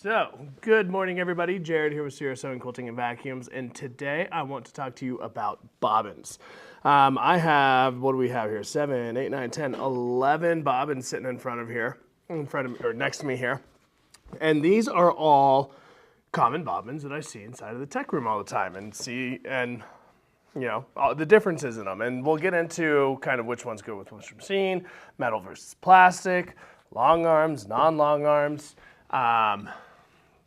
So, good morning everybody. Jared here with Sierra Sewing, Quilting, and Vacuums, and today I want to talk to you about bobbins. I have, what do we have here? 7, 8, 9, 10, 11 bobbins sitting in front of me, or next to me here. And these are all common bobbins that I see inside of the tech room all the time and all the differences in them. And we'll get into kind of which ones go with which machine, metal versus plastic, long arms, non-long arms.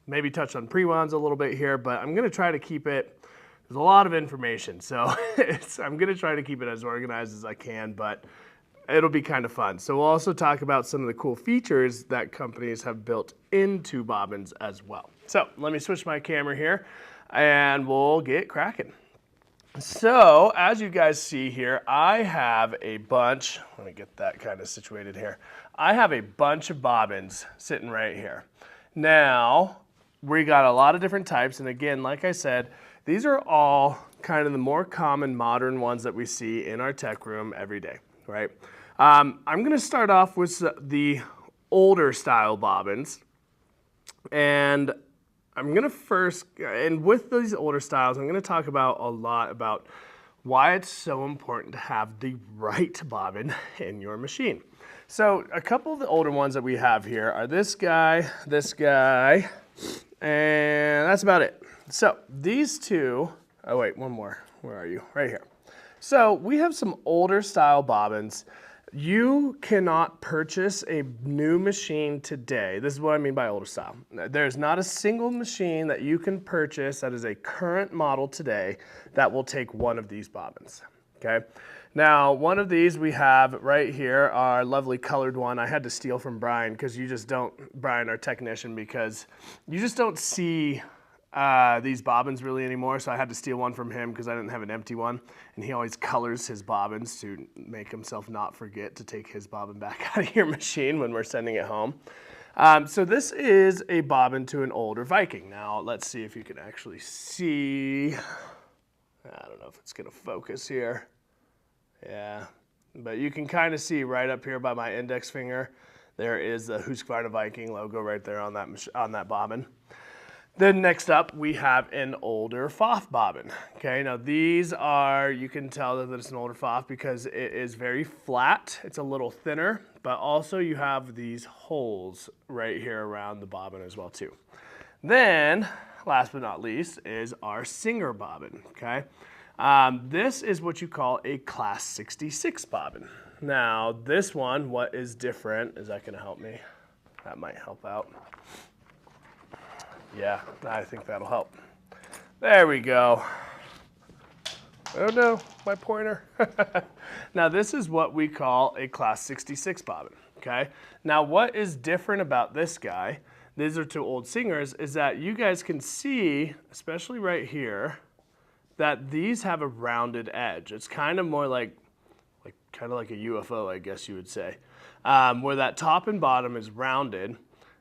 Maybe touch on pre-wands a little bit here, but I'm going to try to keep it, there's a lot of information, so I'm going to try to keep it as organized as I can, but it'll be kind of fun. So we'll also talk about some of the cool features that companies have built into bobbins as well. So let me switch my camera here and we'll get cracking. So as you guys see here, I have a bunch, let me get that kind of situated here. I have a bunch of bobbins sitting right here. Now, we got a lot of different types, and again, like I said, these are all kind of the more common modern ones that we see in our tech room every day, right? I'm gonna start off with the older style bobbins, and I'm gonna and with these older styles, I'm gonna talk about a lot about why it's so important to have the right bobbin in your machine. So a couple of the older ones that we have here are this guy, and that's about it. So these two, oh wait, one more, where are you? Right here. So we have some older style bobbins. You cannot purchase a new machine today. This is what I mean by older style. There's not a single machine that you can purchase that is a current model today that will take one of these bobbins, okay? Now, one of these we have right here, our lovely colored one. I had to steal from Brian because Brian, our technician, because you just don't see these bobbins really anymore, so I had to steal one from him because I didn't have an empty one, and he always colors his bobbins to make himself not forget to take his bobbin back out of your machine when we're sending it home. So this is a bobbin to an older Viking. Now, let's see if you can actually see. I don't know if it's going to focus here. Yeah, but you can kind of see right up here by my index finger, there is the Husqvarna Viking logo right there on that bobbin. Then next up, we have an older FOF bobbin. Okay, now these are, you can tell that it's an older FOF because it is very flat. It's a little thinner, but also you have these holes right here around the bobbin as well too. Then, last but not least, is our Singer bobbin, okay? This is what you call a Class 66 bobbin. Now, this one, what is different, is that gonna help me? That might help out. Yeah, I think that'll help. There we go. Oh no, my pointer. Now this is what we call a Class 66 bobbin, okay? Now what is different about this guy, these are two old Singers, is that you guys can see, especially right here, that these have a rounded edge. It's kind of more like a UFO, I guess you would say, where that top and bottom is rounded,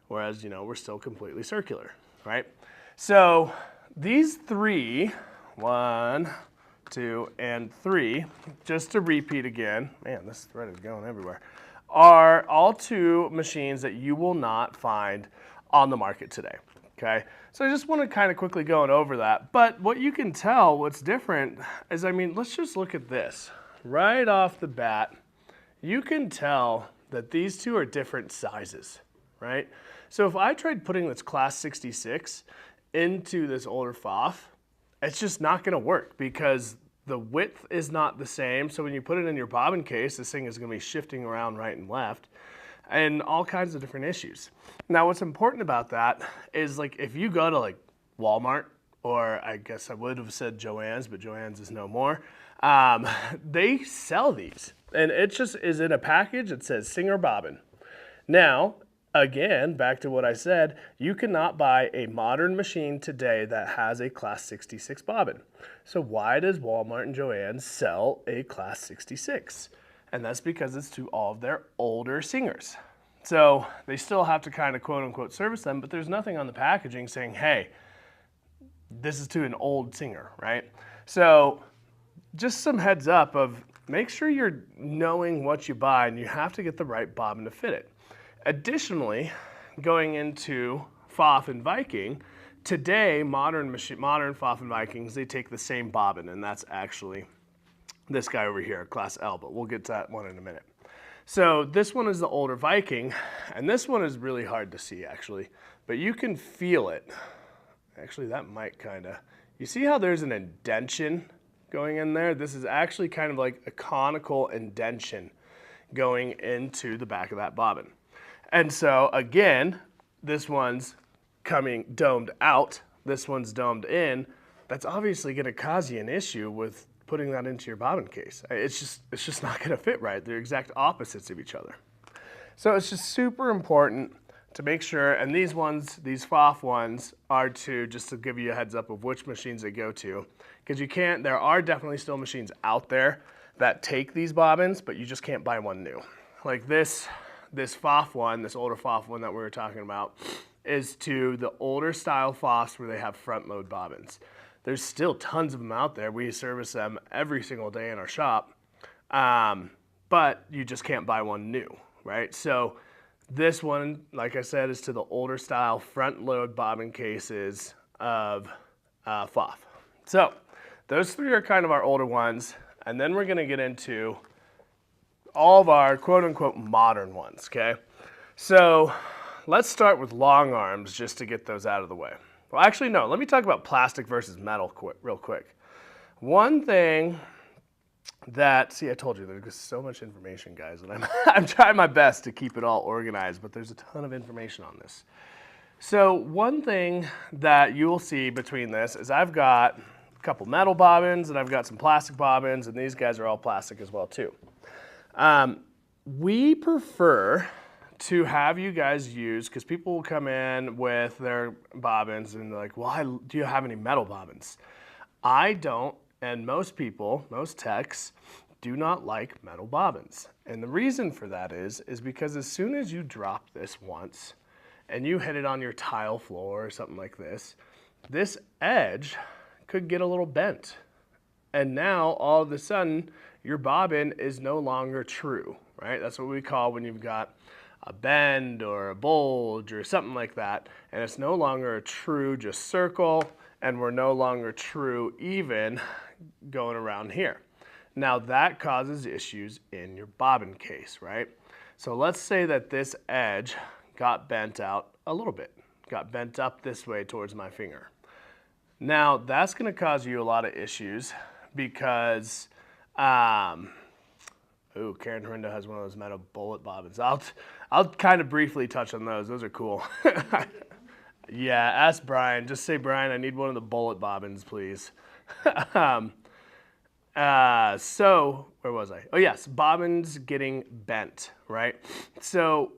whereas, we're still completely circular. Right? So these three, 1, 2, and 3, just to repeat again, man, this thread is going everywhere, are all two machines that you will not find on the market today, okay? So I just want to kind of quickly go over that, but what you can tell, what's different is, let's just look at this. Right off the bat, you can tell that these two are different sizes, right? So if I tried putting this Class 66 into this older FOF, it's just not gonna work because the width is not the same. So when you put it in your bobbin case, this thing is gonna be shifting around right and left and all kinds of different issues. Now what's important about that is if you go to Walmart, or I guess I would have said Joann's, but Joann's is no more, they sell these and it just is in a package. It says Singer bobbin. Now, again, back to what I said, you cannot buy a modern machine today that has a Class 66 bobbin. So why does Walmart and Joann's sell a Class 66? And that's because it's to all of their older Singers. So they still have to kind of quote unquote service them, but there's nothing on the packaging saying, hey, this is to an old Singer, right? So just some heads up of make sure you're knowing what you buy and you have to get the right bobbin to fit it. Additionally, going into Pfaff and Viking, today modern Pfaff and Vikings, they take the same bobbin, and that's actually this guy over here, Class L, but we'll get to that one in a minute. So this one is the older Viking, and this one is really hard to see actually, but you can feel it. Actually, that might kinda, you see how there's an indention going in there? This is actually kind of like a conical indention going into the back of that bobbin. And so again, this one's coming domed out, this one's domed in. That's obviously gonna cause you an issue with putting that into your bobbin case. It's just not gonna fit right. They're exact opposites of each other. So it's just super important to make sure, and these ones, these Pfaff ones, are just to give you a heads up of which machines they go to. Because there are definitely still machines out there that take these bobbins, but you just can't buy one new. Like this Pfaff one, this older Pfaff one that we were talking about, is to the older style Pfaffs where they have front load bobbins. There's still tons of them out there. We service them every single day in our shop, but you just can't buy one new, right? So this one, like I said, is to the older style front load bobbin cases of Pfaff. So those three are kind of our older ones, and then we're gonna get into all of our quote unquote modern ones, okay? So let's start with long arms just to get those out of the way. Well, actually, no, let me talk about plastic versus metal real quick. One thing that, see, I told you there's so much information, guys, and I'm trying my best to keep it all organized, but there's a ton of information on this. So one thing that you will see between this is I've got a couple metal bobbins and I've got some plastic bobbins, and these guys are all plastic as well too. We prefer to have you guys use, because people will come in with their bobbins and they're like, well, do you have any metal bobbins? I don't, and most people, most techs, do not like metal bobbins. And the reason for that is because as soon as you drop this once and you hit it on your tile floor or something like this edge could get a little bent. And now all of a sudden your bobbin is no longer true, right? That's what we call when you've got a bend or a bulge or something like that, and it's no longer a true just circle, and we're no longer true even going around here. Now that causes issues in your bobbin case, right? So let's say that this edge got bent out a little bit, got bent up this way towards my finger. Now that's gonna cause you a lot of issues because ooh, Karen Harindo has one of those metal bullet bobbins. I'll kind of briefly touch on those. Those are cool. Yeah, ask Brian. Just say, Brian, I need one of the bullet bobbins, please. So, where was I? Oh, yes, bobbins getting bent, right? So,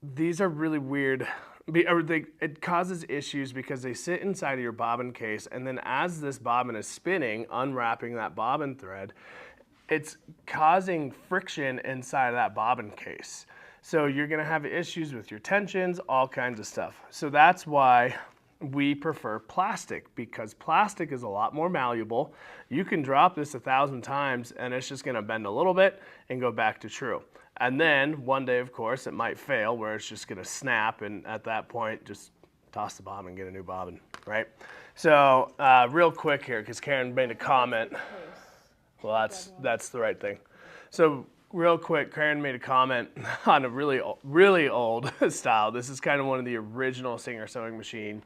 these are really weird. It causes issues because they sit inside of your bobbin case, and then as this bobbin is spinning, unwrapping that bobbin thread, it's causing friction inside of that bobbin case. So you're gonna have issues with your tensions, all kinds of stuff. So that's why we prefer plastic, because plastic is a lot more malleable. You can drop this 1,000 times and it's just gonna bend a little bit and go back to true. And then one day, of course, it might fail where it's just gonna snap, and at that point, just toss the bobbin and get a new bobbin, right? So real quick here, because Karen made a comment. Well, that's the right thing. So real quick, Karen made a comment on a really old style. This is kind of one of the original Singer sewing machine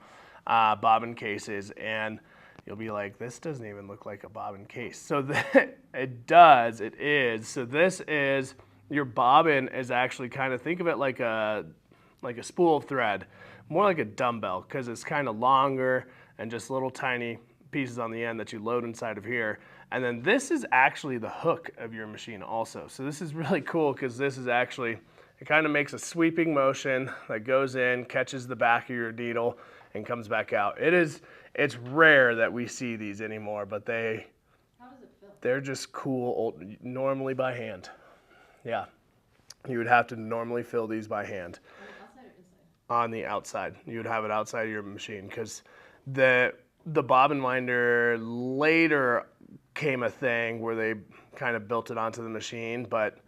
bobbin cases, and you'll be like, this doesn't even look like a bobbin case. So it does, it is. So this is, your bobbin is actually kind of, think of it like a spool of thread, more like a dumbbell, because it's kind of longer and just little tiny pieces on the end that you load inside of here. And then this is actually the hook of your machine also. So this is really cool because this is actually, it kind of makes a sweeping motion that goes in, catches the back of your needle, and comes back out. It's rare that we see these anymore, but how does it feel? They're just cool, normally by hand. Yeah, you would have to normally fill these by hand. On the outside or inside? On the outside. You would have it outside of your machine because the bobbin winder later came a thing where they kind of built it onto the machine, but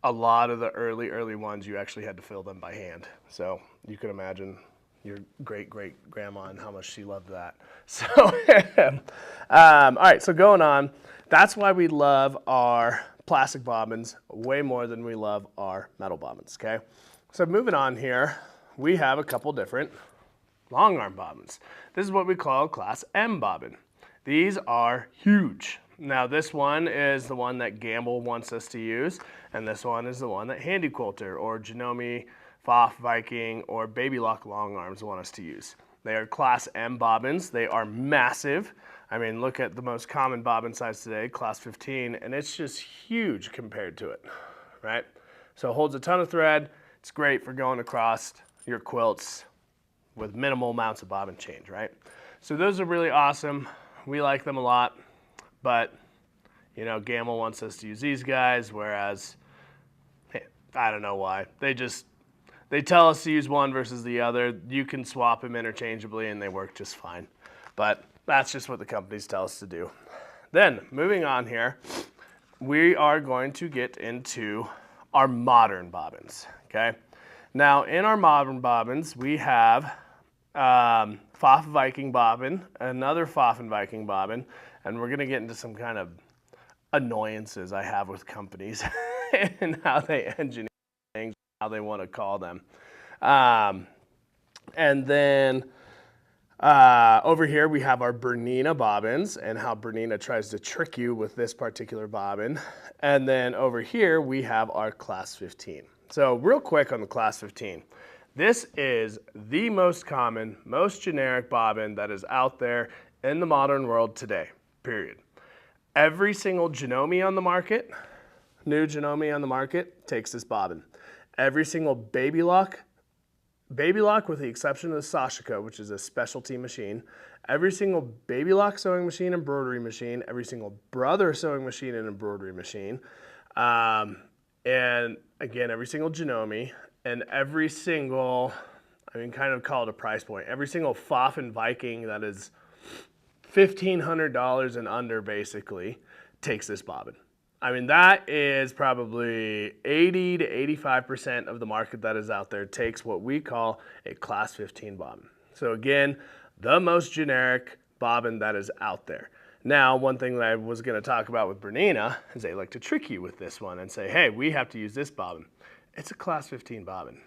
a lot of the early ones you actually had to fill them by hand. So you can imagine your great-great-grandma and how much she loved that. So, all right, so going on, that's why we love our plastic bobbins way more than we love our metal bobbins, okay? So moving on here, we have a couple different long arm bobbins. This is what we call Class M bobbin. These are huge. Now this one is the one that Gamble wants us to use, and this one is the one that Handy Quilter or Janome, Pfaff, Viking, or Baby Lock long arms want us to use. They are Class M bobbins. They are massive. I mean, look at the most common bobbin size today, Class 15, and it's just huge compared to it, right? So it holds a ton of thread. It's great for going across your quilts with minimal amounts of bobbin change, right? So those are really awesome. We like them a lot, but you know, Gamble wants us to use these guys, whereas I don't know why. They tell us to use one versus the other. You can swap them interchangeably and they work just fine. But that's just what the companies tell us to do. Then, moving on here, we are going to get into our modern bobbins, okay? Now, in our modern bobbins, we have Pfaff Viking bobbin, another Pfaff and Viking bobbin, and we're gonna get into some kind of annoyances I have with companies and how they engineer things, how they want to call them. And then over here we have our Bernina bobbins and how Bernina tries to trick you with this particular bobbin. And then over here we have our Class 15. So real quick on the Class 15. This is the most common, most generic bobbin that is out there in the modern world today, period. Every single Janome on the market, new Janome on the market, takes this bobbin. Every single baby lock with the exception of the Sashiko, which is a specialty machine, every single baby lock sewing machine, embroidery machine, every single brother sewing machine and embroidery machine, and again, every single Janome, and every single, I mean, kind of call it a price point, every single Pfaff and Viking that is $1,500 and under basically takes this bobbin. I mean, that is probably 80 to 85% of the market that is out there takes what we call a Class 15 bobbin. So again, the most generic bobbin that is out there. Now, one thing that I was going to talk about with Bernina is they like to trick you with this one and say, hey, we have to use this bobbin. It's a Class 15 bobbin.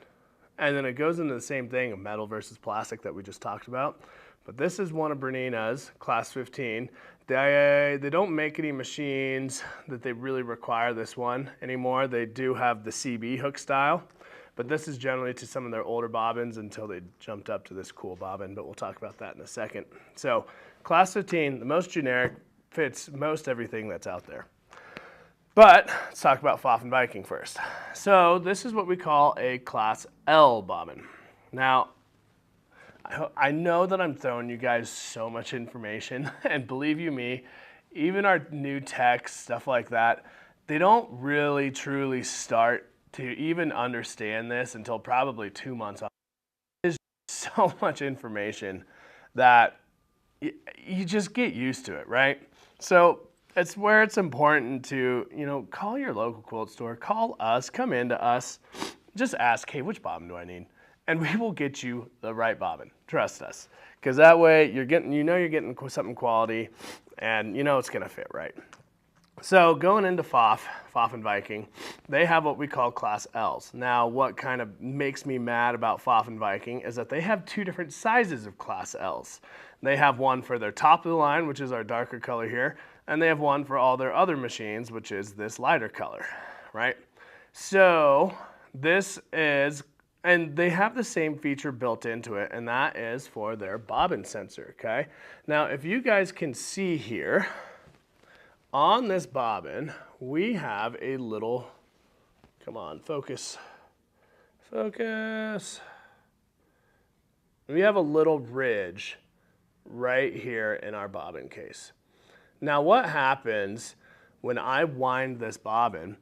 And then it goes into the same thing of metal versus plastic that we just talked about. But this is one of Bernina's, Class 15. They don't make any machines that they really require this one anymore. They do have the CB hook style, but this is generally to some of their older bobbins until they jumped up to this cool bobbin, but we'll talk about that in a second. So Class 15, the most generic, fits most everything that's out there. But let's talk about Pfaff and Viking first. So this is what we call a Class L bobbin. Now, I know that I'm throwing you guys so much information, and believe you me, even our new techs, stuff like that, they don't really truly start to even understand this until probably 2 months on. There's so much information that you just get used to it, right? So it's where it's important to, you know, call your local quilt store, call us, come into us, just ask, hey, which bobbin do I need? And we will get you the right bobbin. Trust us, because that way you're getting something quality, and you know it's gonna fit right. So going into Pfaff and Viking, they have what we call Class Ls. Now, what kind of makes me mad about Pfaff and Viking is that they have two different sizes of Class Ls. They have one for their top of the line, which is our darker color here, and they have one for all their other machines, which is this lighter color, right? So this is, and they have the same feature built into it, and that is for their bobbin sensor, okay? Now, if you guys can see here, on this bobbin, we have a little, come on, focus. We have a little ridge right here in our bobbin case. Now, what happens when I wind this bobbin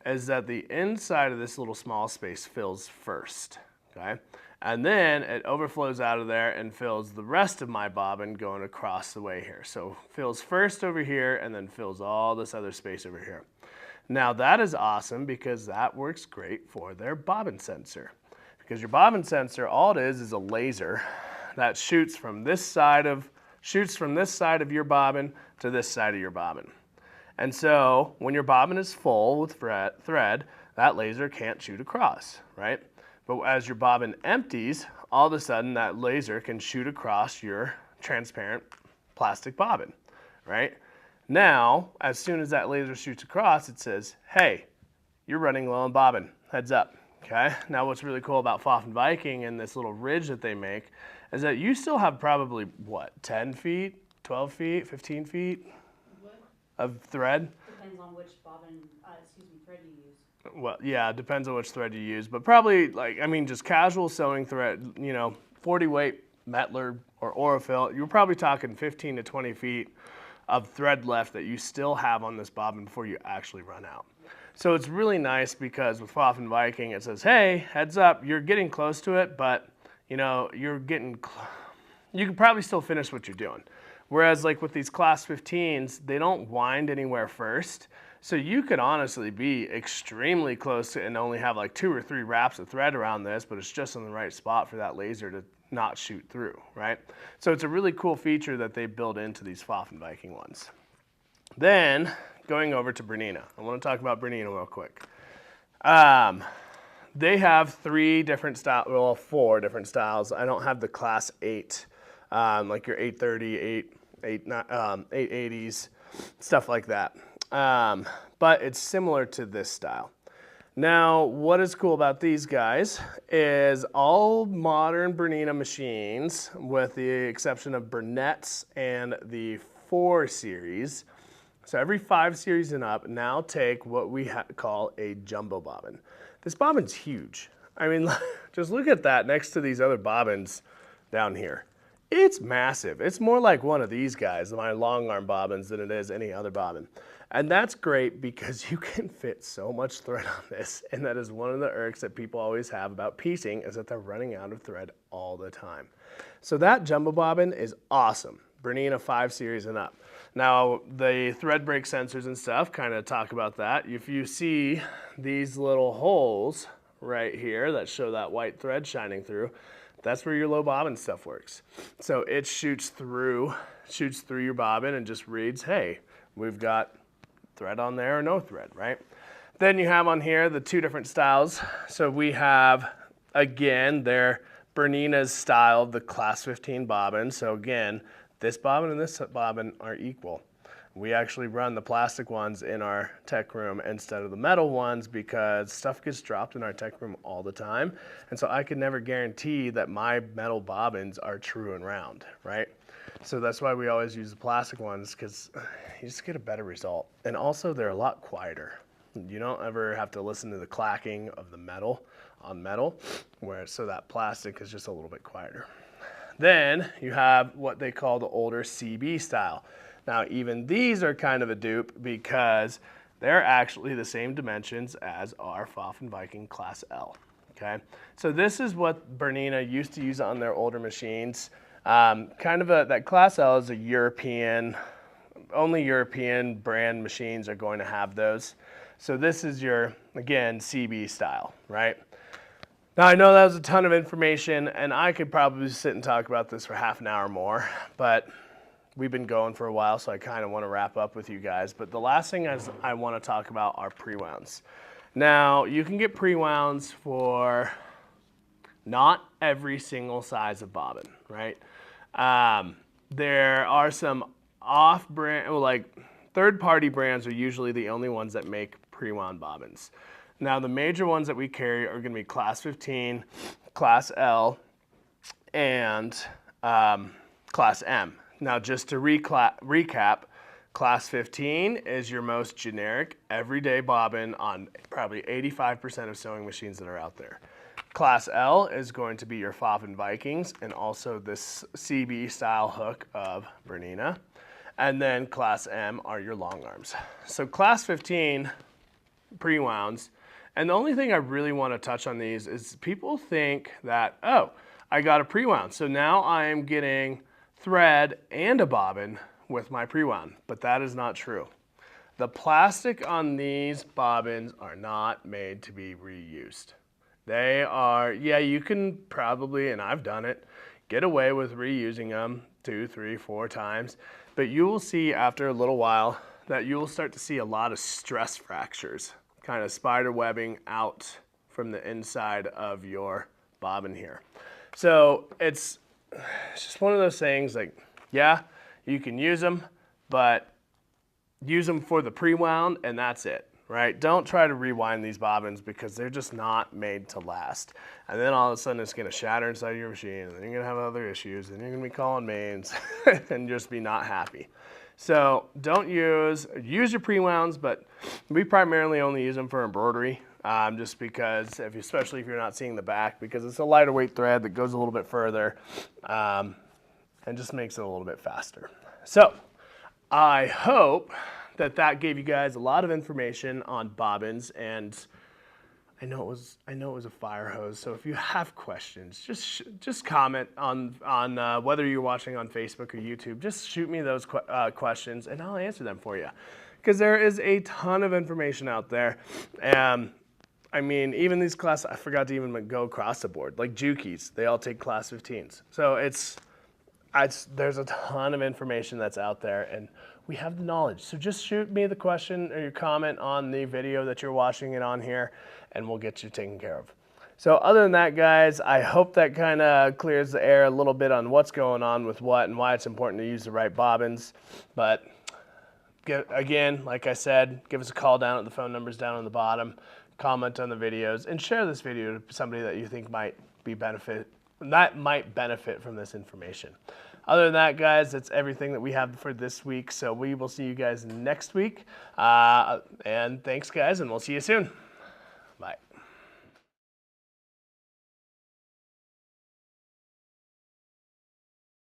is that the inside of this little small space fills first, okay? And then it overflows out of there and fills the rest of my bobbin going across the way here. So fills first over here and then fills all this other space over here. Now that is awesome because that works great for their bobbin sensor. Because your bobbin sensor, all it is a laser that shoots from this side of your bobbin to this side of your bobbin. And so when your bobbin is full with thread, that laser can't shoot across, right? But as your bobbin empties, all of a sudden that laser can shoot across your transparent plastic bobbin, right? Now, as soon as that laser shoots across, it says, hey, you're running low on bobbin, heads up, okay? Now what's really cool about Pfaffen Viking and this little ridge that they make is that you still have probably, what, 10 feet, 12 feet, 15 feet of thread? Depends on which thread you use. Well, yeah, it depends on which thread you use, but probably, just casual sewing thread, 40 weight Mettler or Orifil, you're probably talking 15 to 20 feet of thread left that you still have on this bobbin before you actually run out. So it's really nice because with Pfaffen Viking, it says, hey, heads up, you're getting close to it, but you can probably still finish what you're doing. Whereas like with these class 15s, they don't wind anywhere first. So you could honestly be extremely close to and only have like 2 or 3 wraps of thread around this, but it's just in the right spot for that laser to not shoot through, right? So it's a really cool feature that they build into these Pfaffen Viking ones. Then going over to Bernina. I want to talk about Bernina real quick. They have 4 different styles. I don't have the class 8, like your 830, 880s, stuff like that. But it's similar to this style. Now, what is cool about these guys is all modern Bernina machines, with the exception of Burnett's and the 4 series, so every 5 series and up now take what we call a jumbo bobbin. This bobbin's huge. I mean, just look at that next to these other bobbins down here. It's massive. It's more like one of these guys, my long arm bobbins, than it is any other bobbin. And that's great because you can fit so much thread on this, and that is one of the irks that people always have about piecing, is that they're running out of thread all the time. So that jumbo bobbin is awesome. Bernina 5 series and up. Now, the thread break sensors and stuff kind of talk about that. If you see these little holes right here that show that white thread shining through, that's where your low bobbin stuff works. So it shoots through your bobbin and just reads, hey, we've got thread on there or no thread, right? Then you have on here the 2 different styles. So we have, again, they're Bernina's style, the class 15 bobbin. So again, this bobbin and this bobbin are equal. We actually run the plastic ones in our tech room instead of the metal ones because stuff gets dropped in our tech room all the time. And so I can never guarantee that my metal bobbins are true and round, right? So that's why we always use the plastic ones, because you just get a better result. And also they're a lot quieter. You don't ever have to listen to the clacking of the metal on metal, so that plastic is just a little bit quieter. Then you have what they call the older CB style. Now even these are kind of a dupe because they're actually the same dimensions as our Pfaffen Viking Class L, okay? So this is what Bernina used to use on their older machines. That Class L is a only European brand machines are going to have those. So this is your, again, CB style, right? Now I know that was a ton of information and I could probably sit and talk about this for half an hour more, but we've been going for a while, so I kind of want to wrap up with you guys. But the last thing I want to talk about are pre-wounds. Now, you can get pre-wounds for not every single size of bobbin, right? There are some off-brand, like third-party brands are usually the only ones that make pre-wound bobbins. Now, the major ones that we carry are going to be Class 15, Class L, and Class M. Now, just to recap, Class 15 is your most generic, everyday bobbin on probably 85% of sewing machines that are out there. Class L is going to be your Pfaffen Vikings and also this CB style hook of Bernina. And then Class M are your long arms. So Class 15 pre-wounds. And the only thing I really want to touch on these is people think that, oh, I got a pre-wound, so now I am getting thread and a bobbin with my pre-wound, but that is not true. The plastic on these bobbins are not made to be reused. They are, yeah, you can probably, and I've done it, get away with reusing them 2, 3, 4 times, but you will see after a little while that you will start to see a lot of stress fractures, kind of spider webbing out from the inside of your bobbin here. So it's just one of those things like, yeah, you can use them, but use them for the pre-wound and that's it, right? Don't try to rewind these bobbins because they're just not made to last. And then all of a sudden it's gonna shatter inside your machine and then you're gonna have other issues and you're gonna be calling mains and just be not happy. So don't use your pre-wounds, but we primarily only use them for embroidery. Just because, especially if you're not seeing the back, because it's a lighter weight thread that goes a little bit further and just makes it a little bit faster. So I hope that that gave you guys a lot of information on bobbins, and I know it was a fire hose. So if you have questions, just comment on whether you're watching on Facebook or YouTube. Just shoot me those questions, and I'll answer them for you. Because there is a ton of information out there. I mean, even these classes, I forgot to even go across the board. Like Jukies, they all take class 15s. So there's a ton of information that's out there, and we have the knowledge. So just shoot me the question or your comment on the video that you're watching it on here, and we'll get you taken care of. So other than that, guys, I hope that kind of clears the air a little bit on what's going on with what and why it's important to use the right bobbins. But again, like I said, give us a call down at the phone numbers down on the bottom, comment on the videos, and share this video to somebody that you think might benefit from this information. Other than that, guys, that's everything that we have for this week. So we will see you guys next week. And thanks, guys, and we'll see you soon.